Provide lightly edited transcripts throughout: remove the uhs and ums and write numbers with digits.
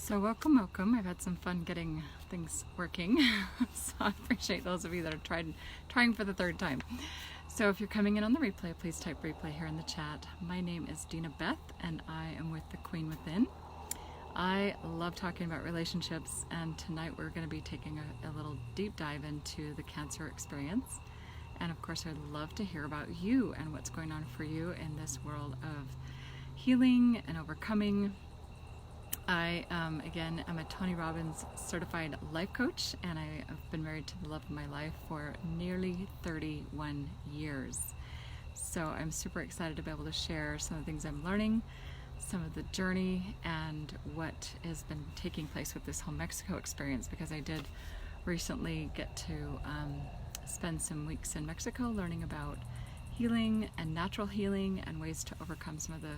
So welcome. I've had some fun getting things working. So I appreciate those of you that are trying for the third time. So if you're coming in on the replay, please type replay here in the chat. My name is Dina Beth and I am with the Queen Within. I love talking about relationships, and tonight we're going to be taking a little deep dive into the cancer experience. And of course, I'd love to hear about you and what's going on for you in this world of healing and overcoming. I, again, am a Tony Robbins certified life coach, and I have been married to the love of my life for nearly 31 years. So I'm super excited to be able to share some of the things I'm learning, some of the journey, and what has been taking place with this whole Mexico experience, because I did recently get to spend some weeks in Mexico learning about healing and natural healing and ways to overcome some of the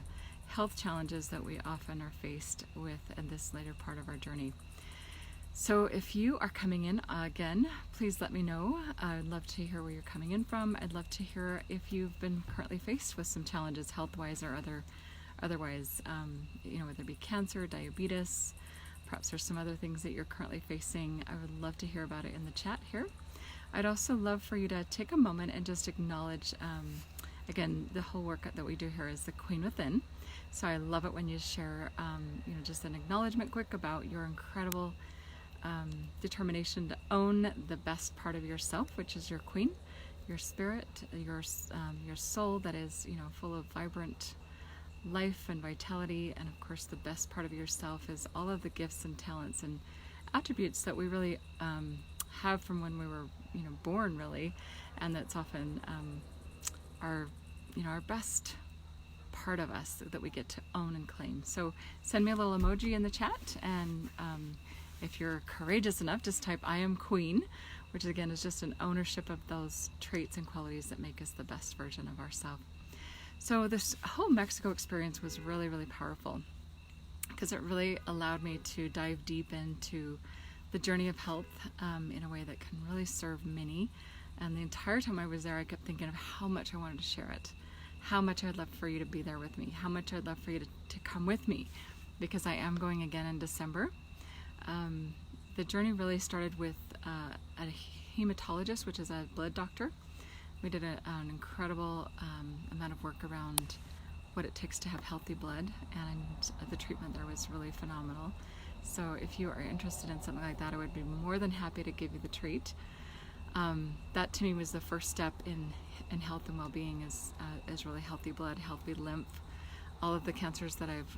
health challenges that we often are faced with in this later part of our journey. So if you are coming in again, please let me know. I'd love to hear where you're coming in from. I'd love to hear if you've been currently faced with some challenges health-wise or otherwise, whether it be cancer, diabetes, perhaps there's some other things that you're currently facing. I would love to hear about it in the chat here. I'd also love for you to take a moment and just acknowledge, again, the whole work that we do here is the Queen Within. So I love it when you share, just an acknowledgement quick about your incredible determination to own the best part of yourself, which is your queen, your spirit, your soul that is, full of vibrant life and vitality. And of course, the best part of yourself is all of the gifts and talents and attributes that we really have from when we were, born, really, and that's often our best part of us that we get to own and claim. So send me a little emoji in the chat, and if you're courageous enough, just type I am queen, which again is just an ownership of those traits and qualities that make us the best version of ourselves. So this whole Mexico experience was really, really powerful, because it really allowed me to dive deep into the journey of health in a way that can really serve many. And the entire time I was there, I kept thinking of how much I wanted to share it, how much I'd love for you to be there with me, how much I'd love for you to come with me, because I am going again in December. The journey really started with a hematologist, which is a blood doctor. We did an incredible amount of work around what it takes to have healthy blood, and the treatment there was really phenomenal. So if you are interested in something like that, I would be more than happy to give you the treat. That to me was the first step in health and well-being, is really healthy blood, healthy lymph. All of the cancers that I've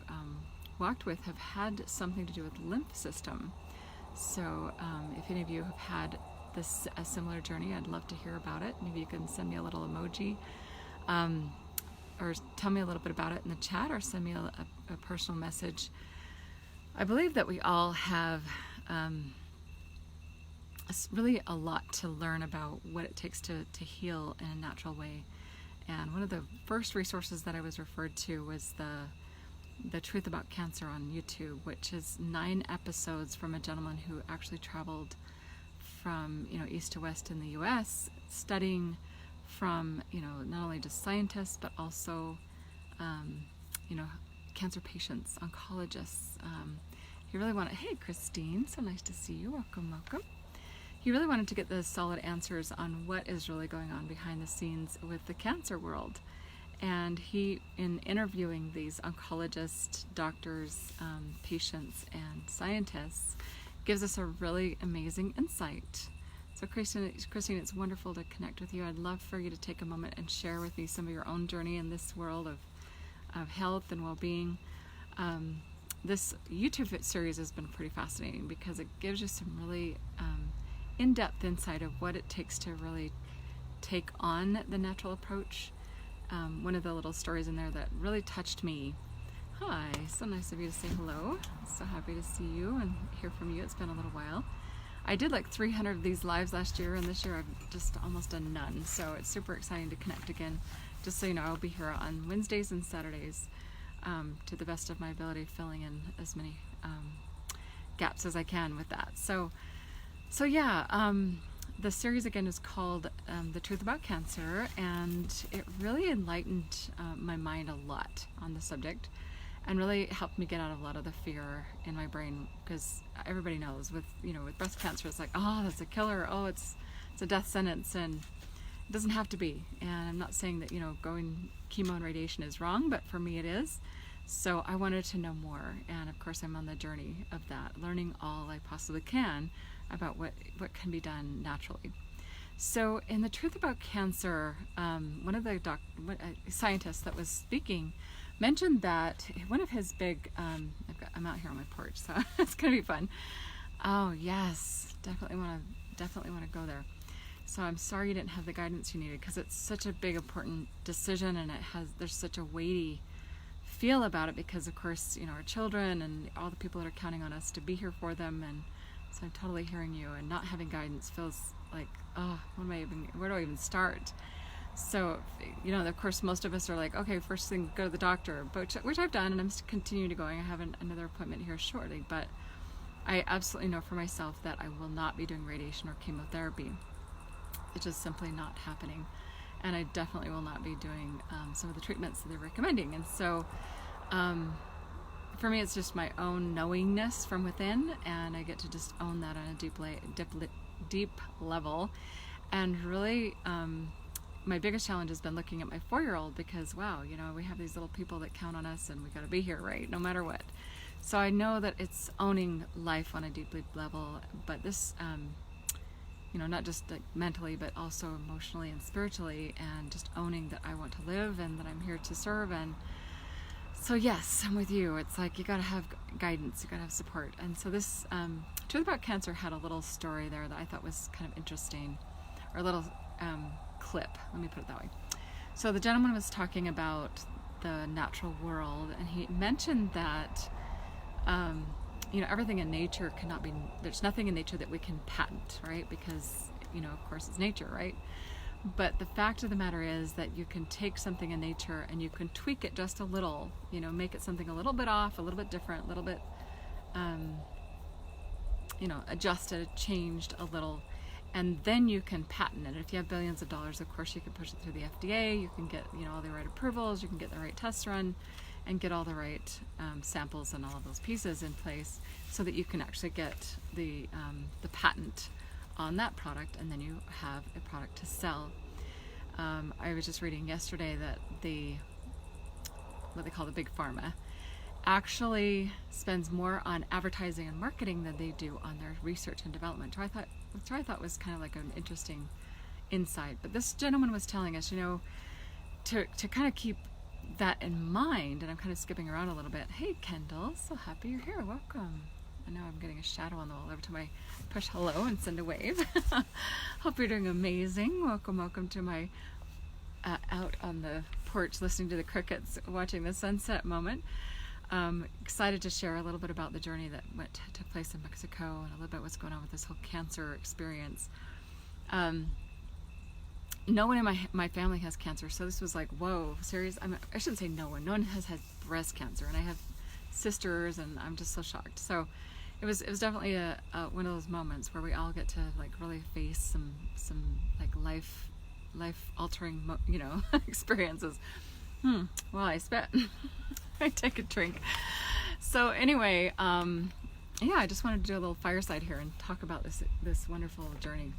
walked with have had something to do with the lymph system. So if any of you have had a similar journey, I'd love to hear about it. Maybe you can send me a little emoji, or tell me a little bit about it in the chat, or send me a personal message. I believe that we all have really a lot to learn about what it takes to heal in a natural way. And one of the first resources that I was referred to was the Truth About Cancer on YouTube, which is 9 episodes from a gentleman who actually traveled from east to west in the U.S., studying from not only just scientists but also cancer patients, oncologists. He really wanted, hey Christine, so nice to see you, welcome. He really wanted to get the solid answers on what is really going on behind the scenes with the cancer world. And he, in interviewing these oncologists, doctors, patients, and scientists, gives us a really amazing insight. So Christine, it's wonderful to connect with you. I'd love for you to take a moment and share with me some of your own journey in this world of health and well-being. This YouTube series has been pretty fascinating, because it gives you some really in-depth insight of what it takes to really take on the natural approach. One of the little stories in there that really touched me. Hi, so nice of you to say hello. So happy to see you and hear from you. It's been a little while. I did like 300 of these lives last year, and this year I've just almost done none. So it's super exciting to connect again. Just so you know, I'll be here on Wednesdays and Saturdays to the best of my ability, filling in as many gaps as I can with that. So yeah, the series again is called The Truth About Cancer, and it really enlightened my mind a lot on the subject. and really helped me get out of a lot of the fear in my brain, because everybody knows with, you know, with breast cancer, it's like, oh, that's a killer, oh, it's a death sentence, and it doesn't have to be. And I'm not saying that, you know, going chemo and radiation is wrong, but for me it is. So I wanted to know more, and of course I'm on the journey of that, learning all I possibly can about what can be done naturally. So in the Truth About Cancer, one of the scientists that was speaking mentioned that one of his big, I'm out here on my porch, so it's gonna be fun. Oh yes, definitely want to go there. So I'm sorry you didn't have the guidance you needed, because it's such a big, important decision, and there's such a weighty feel about it, because of course, you know, our children and all the people that are counting on us to be here for them. And so I'm totally hearing you, and not having guidance feels like, oh, where do I even start? So, you know, of course, most of us are like, okay, first thing, go to the doctor, which I've done, and I'm continuing to go. I have another appointment here shortly, but I absolutely know for myself that I will not be doing radiation or chemotherapy. It's just simply not happening. And I definitely will not be doing some of the treatments that they're recommending. And so for me, it's just my own knowingness from within, and I get to just own that on a deep level. And really, my biggest challenge has been looking at my 4-year-old, because wow, you know, we have these little people that count on us, and we got to be here, right, no matter what. So I know that it's owning life on a deep level, but this you know, not just like mentally, but also emotionally and spiritually, and just owning that I want to live and that I'm here to serve. And so yes, I'm with you. It's like you got to have guidance, you got to have support. And so this Truth About Cancer had a little story there that I thought was kind of interesting, or a little clip, let me put it that way. So the gentleman was talking about the natural world, and he mentioned that you know, everything in nature cannot be, there's nothing in nature that we can patent, right? Because, you know, of course it's nature, right? But the fact of the matter is that you can take something in nature and you can tweak it just a little, you know, make it something a little bit off, a little bit different, a little bit, you know, adjusted, changed a little, and then you can patent it. If you have billions of dollars, of course you can push it through the FDA, you can get, you know, all the right approvals, you can get the right tests run, and get all the right samples and all of those pieces in place, so that you can actually get the patent on that product, and then you have a product to sell. I was just reading yesterday that what they call the big pharma actually spends more on advertising and marketing than they do on their research and development, which I thought was kind of like an interesting insight. But this gentleman was telling us, you know, to kind of keep that in mind, and I'm kind of skipping around a little bit. Hey Kendall, so happy you're here, welcome. I know I'm getting a shadow on the wall. Every time I push hello and send a wave. Hope you're doing amazing. Welcome to my out on the porch listening to the crickets, watching the sunset moment. Excited to share a little bit about the journey that took place in Mexico, and a little bit what's going on with this whole cancer experience. No one in my family has cancer, so this was like, whoa, serious? I shouldn't say no one has had breast cancer, and I have sisters, and I'm just so shocked. So it was definitely one of those moments where we all get to like really face some like life altering you know, experiences. Well, I spit. I take a drink. So anyway, yeah, I just wanted to do a little fireside here and talk about this wonderful journey.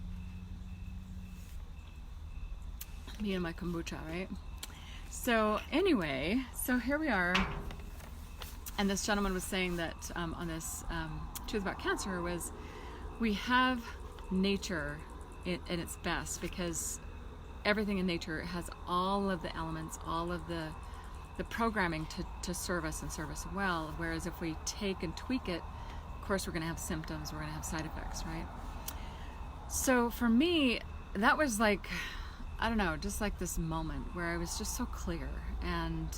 Me and my kombucha, right? So anyway, so here we are, and this gentleman was saying that on this Truth About Cancer was, we have nature at its best, because everything in nature has all of the elements, all of the programming to serve us and serve us well, whereas if we take and tweak it, of course we're going to have symptoms, we're going to have side effects, right? So for me, that was like, I don't know, just like this moment where I was just so clear, and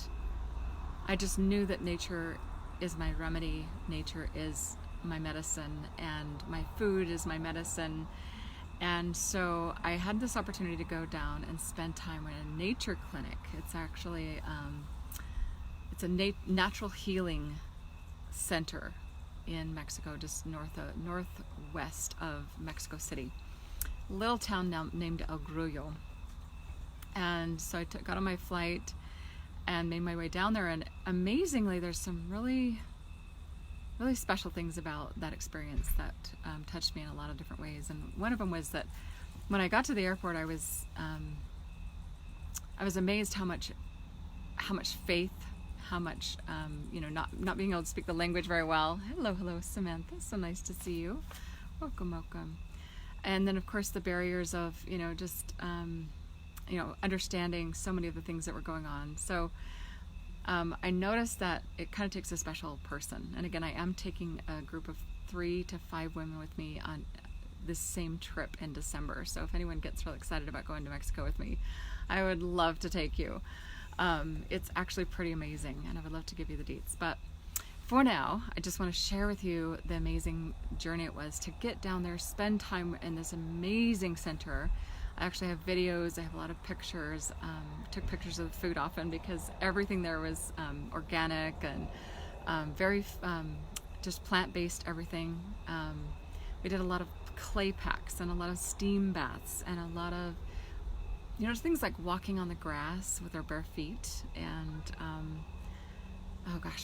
I just knew that nature is my remedy, nature is my medicine, and my food is my medicine. And so I had this opportunity to go down and spend time in a nature clinic. It's actually it's a natural healing center in Mexico, just northwest of Mexico City, a little town now named El Grullo. And so I got on my flight, and made my way down there. And amazingly, there's some really special things about that experience that touched me in a lot of different ways. And one of them was that when I got to the airport, I was amazed how much faith, how much not being able to speak the language very well. Hello, Samantha. So nice to see you. Welcome. And then of course the barriers of just understanding so many of the things that were going on. So I noticed that it kind of takes a special person. And again, I am taking a group of 3 to 5 women with me on this same trip in December. So if anyone gets really excited about going to Mexico with me, I would love to take you. It's actually pretty amazing, and I would love to give you the deets. But for now, I just want to share with you the amazing journey it was to get down there, spend time in this amazing center. I actually have videos, I have a lot of pictures, took pictures of the food often because everything there was organic and very just plant-based everything. We did a lot of clay packs and a lot of steam baths and a lot of things like walking on the grass with our bare feet, and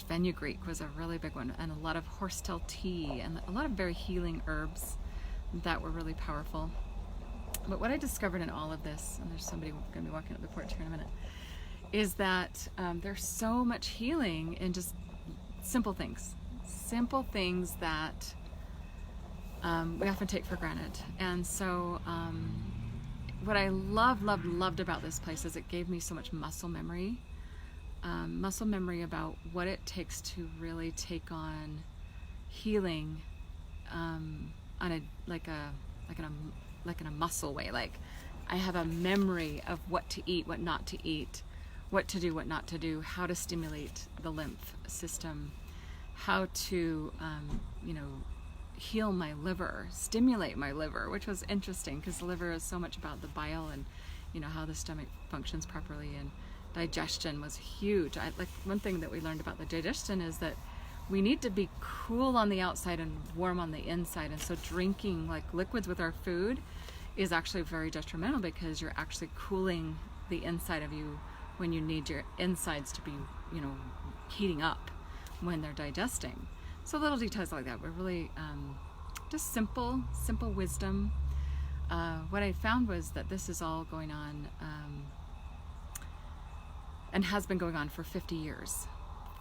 fenugreek was a really big one, and a lot of horsetail tea and a lot of very healing herbs that were really powerful. But what I discovered in all of this, and there's somebody going to be walking up the porch here in a minute, is that there's so much healing in just simple things that we often take for granted. And so what I loved about this place is it gave me so much muscle memory about what it takes to really take on healing in a muscle way. Like, I have a memory of what to eat, what not to eat, what to do, what not to do, how to stimulate the lymph system, how to heal my liver, stimulate my liver, which was interesting because the liver is so much about the bile and how the stomach functions properly, and digestion was huge. One thing that we learned about the digestion is that we need to be cool on the outside and warm on the inside, and so drinking like liquids with our food is actually very detrimental because you're actually cooling the inside of you when you need your insides to be heating up when they're digesting. So little details like that were really just simple wisdom. What I found was that this is all going on and has been going on for 50 years.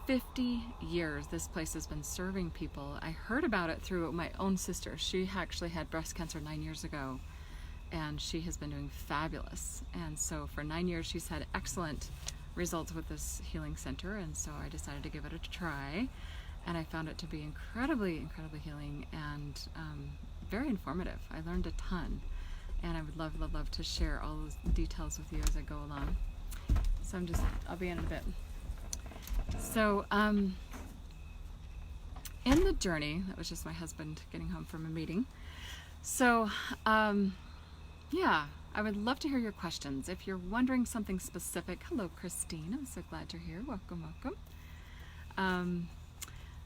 50 years this place has been serving people. I heard about it through my own sister. She actually had breast cancer 9 years ago, and she has been doing fabulous. And so for 9 years she's had excellent results with this healing center, and so I decided to give it a try. And I found it to be incredibly healing and very informative. I learned a ton, and I would love to share all those details with you as I go along. So I'll be in a bit. So in the journey, that was just my husband getting home from a meeting. So yeah, I would love to hear your questions. If you're wondering something specific, hello Christine, I'm so glad you're here. Welcome.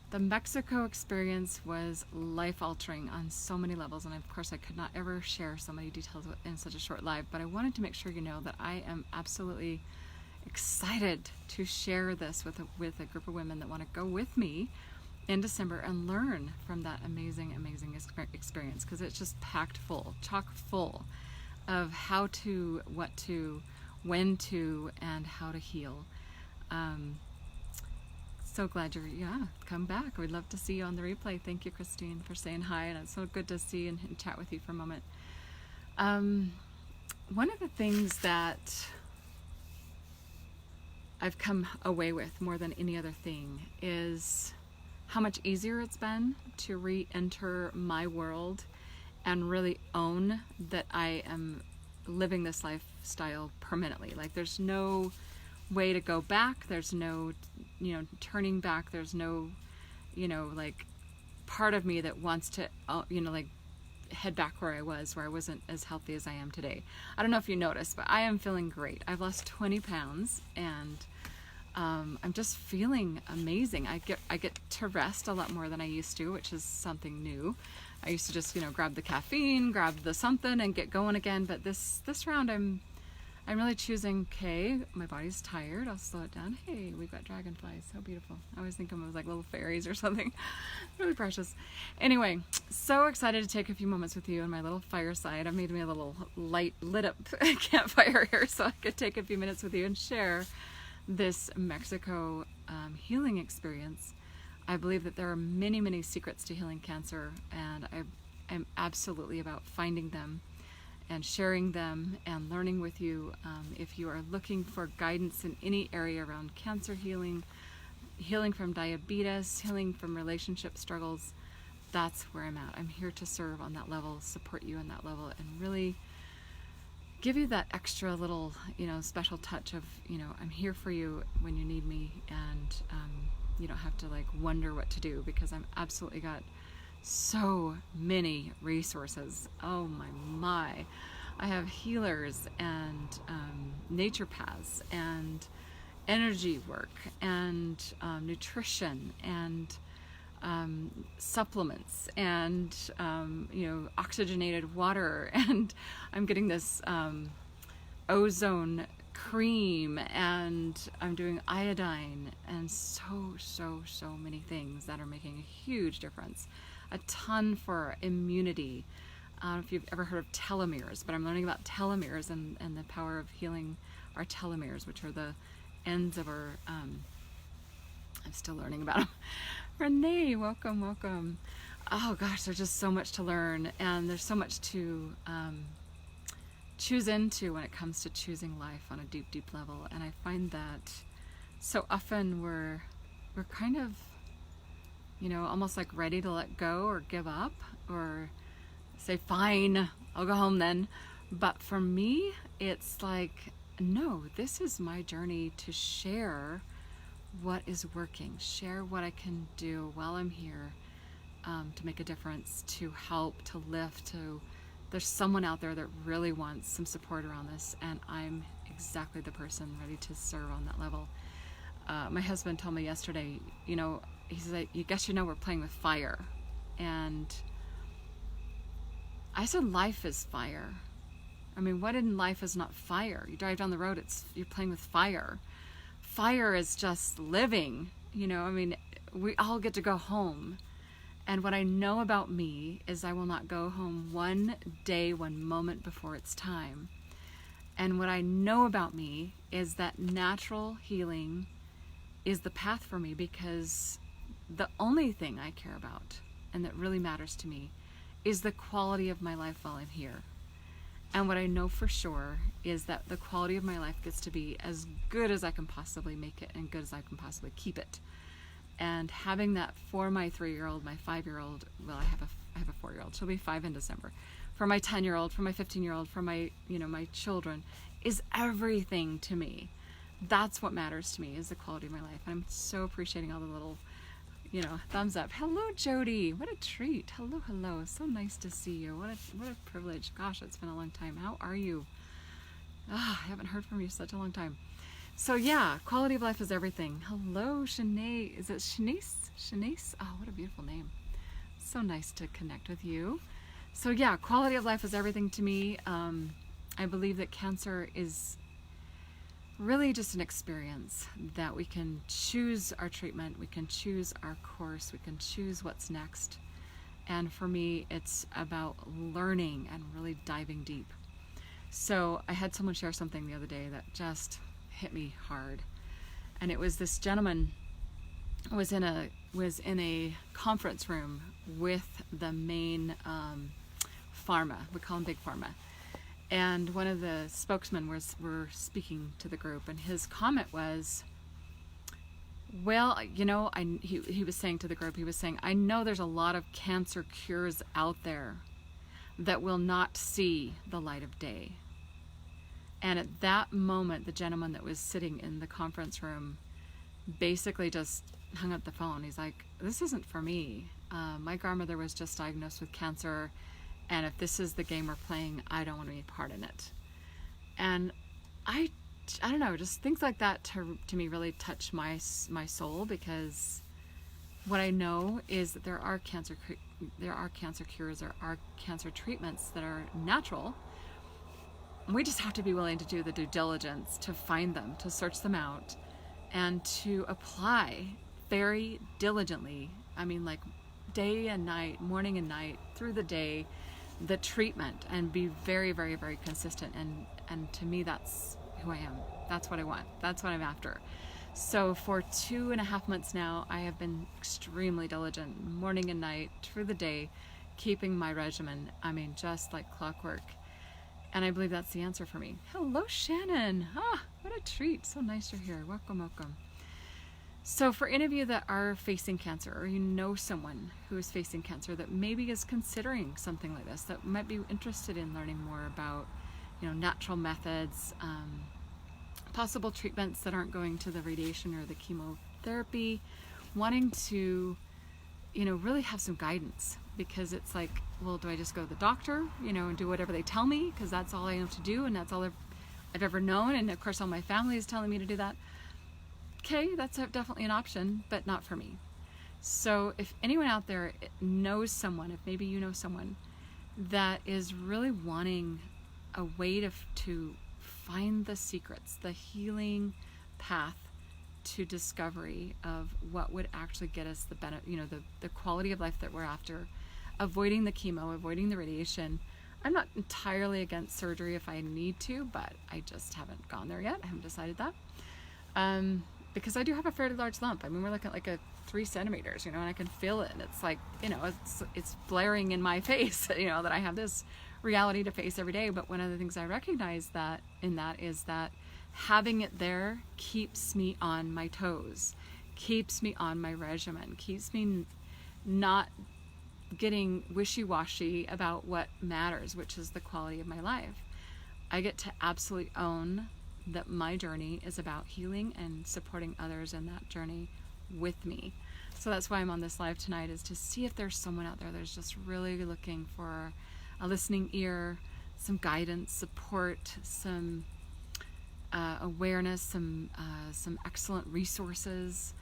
The Mexico experience was life-altering on so many levels, and of course I could not ever share so many details in such a short live, but I wanted to make sure you know that I am absolutely excited to share this with a group of women that want to go with me in December and learn from that amazing experience, because it's just packed full, chock full of how to, what to, when to, and how to heal. So glad come back. We'd love to see you on the replay. Thank you, Christine, for saying hi, and it's so good to see and chat with you for a moment. One of the things that I've come away with more than any other thing is how much easier it's been to re-enter my world and really own that I am living this lifestyle permanently. Like, there's no way to go back, there's no turning back, there's no like part of me that wants to like head back where I wasn't as healthy as I am today. I don't know if you noticed, but I am feeling great. I've lost 20 pounds, and I'm just feeling amazing. I get to rest a lot more than I used to, which is something new. I used to just grab the caffeine, grab the something, and get going again. But this round I'm really choosing, okay, my body's tired, I'll slow it down. Hey, we've got dragonflies, so beautiful. I always think of them as like little fairies or something. Really precious. Anyway, so excited to take a few moments with you in my little fireside. I've made me a little light lit up campfire here so I could take a few minutes with you and share this Mexico healing experience. I believe that there are many, many secrets to healing cancer, and I'm absolutely about finding them and sharing them and learning with you. If you are looking for guidance in any area around cancer healing, healing from diabetes, healing from relationship struggles, that's where I'm at. I'm here to serve on that level, support you on that level, and really give you that extra little, special touch of, I'm here for you when you need me, and you don't have to like wonder what to do, because I'm absolutely got so many resources. Oh my. I have healers and naturopaths and energy work and nutrition and supplements and oxygenated water, and I'm getting this ozone cream, and I'm doing iodine, and so many things that are making a huge difference. A ton for immunity. I don't know if you've ever heard of telomeres, but I'm learning about telomeres and the power of healing our telomeres, which are the ends of our, I'm still learning about them. Renee, welcome. Oh gosh, there's just so much to learn, and there's so much to choose into when it comes to choosing life on a deep level. And I find that so often we're kind of, almost like ready to let go or give up or say, fine, I'll go home then. But for me, it's like, no, this is my journey to share what is working, share what I can do while I'm here, to make a difference, to help, to lift, there's someone out there that really wants some support around this, and I'm exactly the person ready to serve on that level. My husband told me yesterday, he said, you guess we're playing with fire. And I said, life is fire. I mean, what in life is not fire? You drive down the road, you're playing with fire. Fire is just living, we all get to go home. And what I know about me is I will not go home one day, one moment before it's time. And what I know about me is that natural healing is the path for me, because the only thing I care about and that really matters to me is the quality of my life while I'm here. And what I know for sure is that the quality of my life gets to be as good as I can possibly make it and good as I can possibly keep it. And having that for my 3-year-old, my 5-year-old, well, I have a 4-year-old, she'll be 5 in December, for my 10-year-old, for my 15-year-old, for my, my children, is everything to me. That's what matters to me, is the quality of my life. I'm so appreciating all the little, thumbs up. Hello, Jody. What a treat. Hello. So nice to see you. What a privilege. Gosh, it's been a long time. How are you? I haven't heard from you such a long time. So yeah, quality of life is everything. Hello, Shanae. Is it Shanice? Shanice? Oh, what a beautiful name. So nice to connect with you. So yeah, quality of life is everything to me. I believe that cancer is really just an experience, that we can choose our treatment, we can choose our course, we can choose what's next. And for me, it's about learning and really diving deep. So I had someone share something the other day that just hit me hard. And it was this gentleman was in a conference room with the main pharma. We call them big pharma. And one of the spokesmen were speaking to the group, and his comment was, well, he was saying to the group, I know there's a lot of cancer cures out there that will not see the light of day. And at that moment, the gentleman that was sitting in the conference room basically just hung up the phone. He's like, this isn't for me. My grandmother was just diagnosed with cancer, and if this is the game we're playing, I don't want to be a part in it. And I don't know, just things like that to me really touch my soul, because what I know is that there are cancer cures, there are cancer treatments that are natural, we just have to be willing to do the due diligence to find them, to search them out, and to apply very diligently. I mean, like day and night, morning and night, through the day, the treatment, and be very, very, very consistent. And to me, that's who I am. That's what I want. That's what I'm after. So for 2.5 months now, I have been extremely diligent, morning and night, through the day, keeping my regimen. I mean, just like clockwork. And I believe that's the answer for me. Hello, Shannon. Ah, what a treat. So nice you're here. Welcome, welcome. So for any of you that are facing cancer, or you know someone who is facing cancer that maybe is considering something like this, that might be interested in learning more about, natural methods, possible treatments that aren't going to the radiation or the chemotherapy, wanting to, really have some guidance, because it's like, well, do I just go to the doctor, and do whatever they tell me, because that's all I know to do, and that's all I've ever known, and of course all my family is telling me to do that. Okay, that's definitely an option, but not for me. So if anyone out there knows someone, if maybe you know someone that is really wanting a way to find the secrets, the healing path to discovery of what would actually get us the benefit, the quality of life that we're after, avoiding the chemo, avoiding the radiation. I'm not entirely against surgery if I need to, but I just haven't gone there yet. I haven't decided that. Because I do have a fairly large lump. I mean, we're looking at like a 3 centimeters, and I can feel it. And it's like, it's blaring in my face, that I have this reality to face every day. But one of the things I recognize is that having it there keeps me on my toes, keeps me on my regimen, keeps me not getting wishy-washy about what matters, which is the quality of my life. I get to absolutely own that my journey is about healing and supporting others in that journey with me. So that's why I'm on this live tonight, is to see if there's someone out there that's just really looking for a listening ear, some guidance, support, some awareness, some excellent resources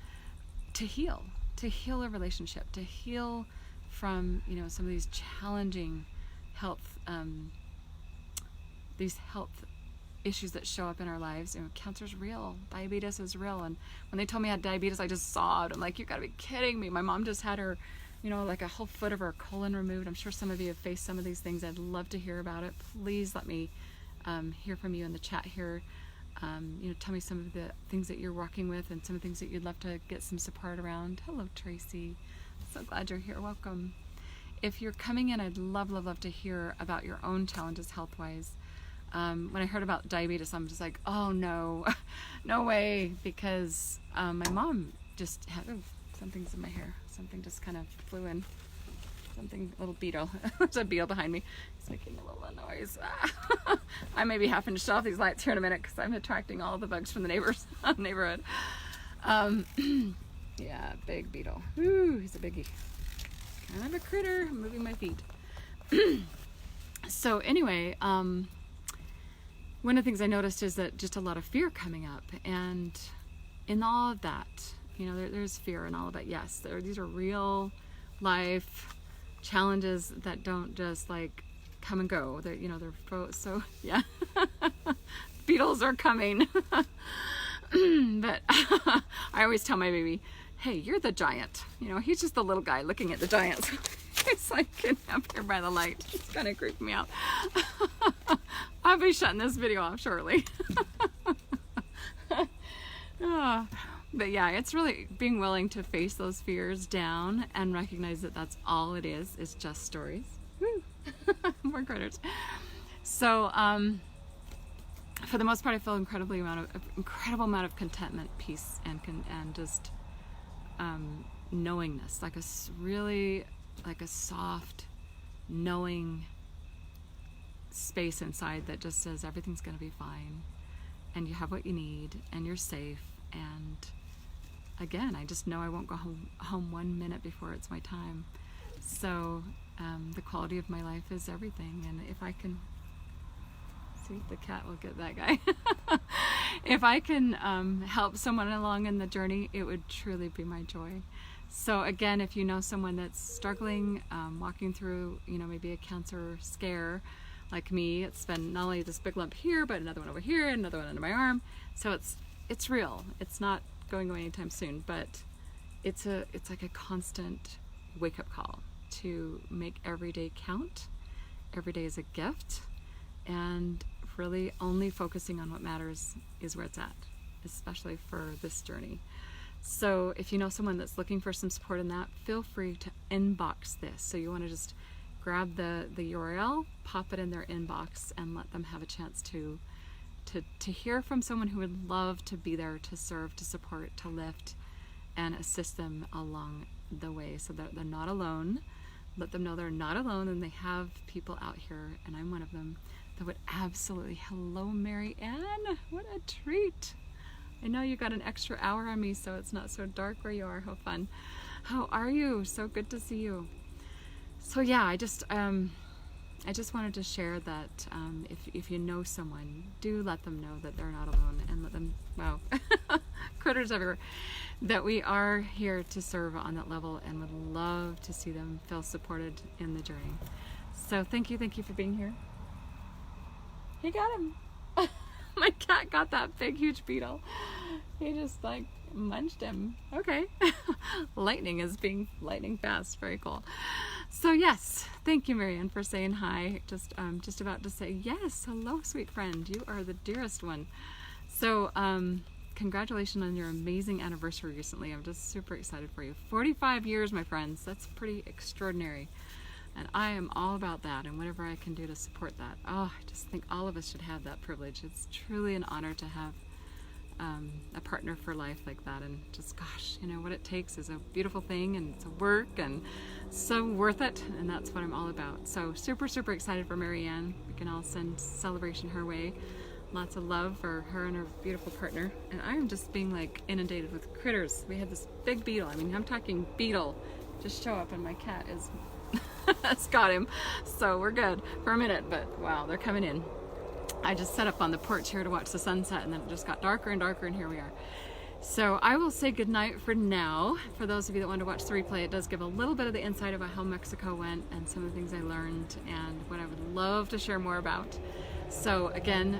to heal a relationship, to heal from some of these challenging health issues that show up in our lives. Cancer is real, diabetes is real, and when they told me I had diabetes, I just sobbed. I'm like, you gotta be kidding me. My mom just had her, like a whole foot of her colon removed. I'm sure some of you have faced some of these things. I'd love to hear about it. Please let me hear from you in the chat here. Tell me some of the things that you're working with and some of the things that you'd love to get some support around. Hello, Tracy. So glad you're here. Welcome. If you're coming in, I'd love, love, love to hear about your own challenges health-wise. When I heard about diabetes, I'm just like, oh no, no way, because my mom just had, something's in my hair. Something just kind of flew in. Something, little beetle. There's a beetle behind me. It's making a little noise. I may be having to shut off these lights here in a minute because I'm attracting all the bugs from the neighborhood. Yeah, big beetle. Ooh, he's a biggie. Kind of a critter. I'm moving my feet. So anyway, one of the things I noticed is that just a lot of fear coming up, and in all of that, there's fear in all of it. Yes, these are real life challenges that don't just like come and go. They're so yeah. Beetles are coming. But I always tell my baby, hey, you're the giant. He's just the little guy looking at the giants. It's like getting up here by the light. It's kind of creeping me out. I'll be shutting this video off shortly. But yeah, it's really being willing to face those fears down and recognize that that's all it is. It's just stories. Woo. More critters. So for the most part, I feel incredible amount of contentment, peace, and just knowingness, like a soft knowing space inside that just says everything's going to be fine, and you have what you need, and you're safe. And again, I just know I won't go home 1 minute before it's my time. So the quality of my life is everything. And if I can see, the cat will get that guy. If I can help someone along in the journey, it would truly be my joy. So again, if you know someone that's struggling, walking through, maybe a cancer scare, Like me, it's been not only this big lump here, but another one over here, another one under my arm. So it's real. It's not going away anytime soon, but it's like a constant wake-up call to make every day count. Every day is a gift, and really only focusing on what matters is where it's at, especially for this journey. So if you know someone that's looking for some support in that, feel free to inbox this. So you want to just grab the URL, pop it in their inbox, and let them have a chance to hear from someone who would love to be there to serve, to support, to lift, and assist them along the way so that they're not alone. Let them know they're not alone, and they have people out here, and I'm one of them, that would absolutely, hello Mary Ann, what a treat. I know you got an extra hour on me, so it's not so dark where you are. How fun. How are you? So good to see you. So yeah, I just wanted to share that if you know someone, do let them know that they're not alone, and let them, wow, critters everywhere, that we are here to serve on that level, and would love to see them feel supported in the journey. So thank you for being here. He got him. My cat got that big huge beetle. He just like munched him. Okay. Lightning is being lightning fast. Very cool. So yes, thank you, Marianne, for saying hi. Just about to say yes. Hello, sweet friend. You are the dearest one. So congratulations on your amazing anniversary recently. I'm just super excited for you. 45 years, my friends. That's pretty extraordinary. And I am all about that, and whatever I can do to support that. Oh, I just think all of us should have that privilege. It's truly an honor to have a partner for life like that. And just, gosh, you know, what it takes is a beautiful thing, and it's a work, and so worth it. And that's what I'm all about. So super excited for Marianne. We can all send celebration her way. Lots of love for her and her beautiful partner. And I am just being like inundated with critters. We had this big beetle. I mean, I'm talking beetle. Just show up, and my cat is that's got him. So we're good for a minute, but wow, they're coming in. I just set up on the porch here to watch the sunset, and then it just got darker and darker, and here we are. So I will say goodnight for now. For those of you that want to watch the replay, it does give a little bit of the insight about how Mexico went and some of the things I learned and what I would love to share more about. So again,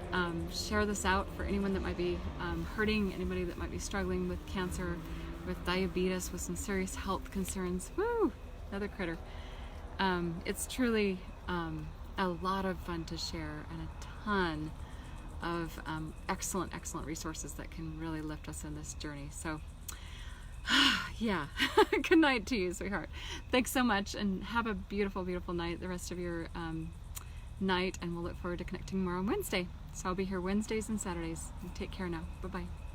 share this out for anyone that might be hurting, anybody that might be struggling with cancer, with diabetes, with some serious health concerns. Woo! Another critter. It's truly a lot of fun to share, and a ton of excellent resources that can really lift us in this journey. So yeah, good night to you, sweetheart. Thanks so much, and have a beautiful night, the rest of your night, and we'll look forward to connecting more on Wednesday. So I'll be here Wednesdays and Saturdays. Take care now. Bye-bye.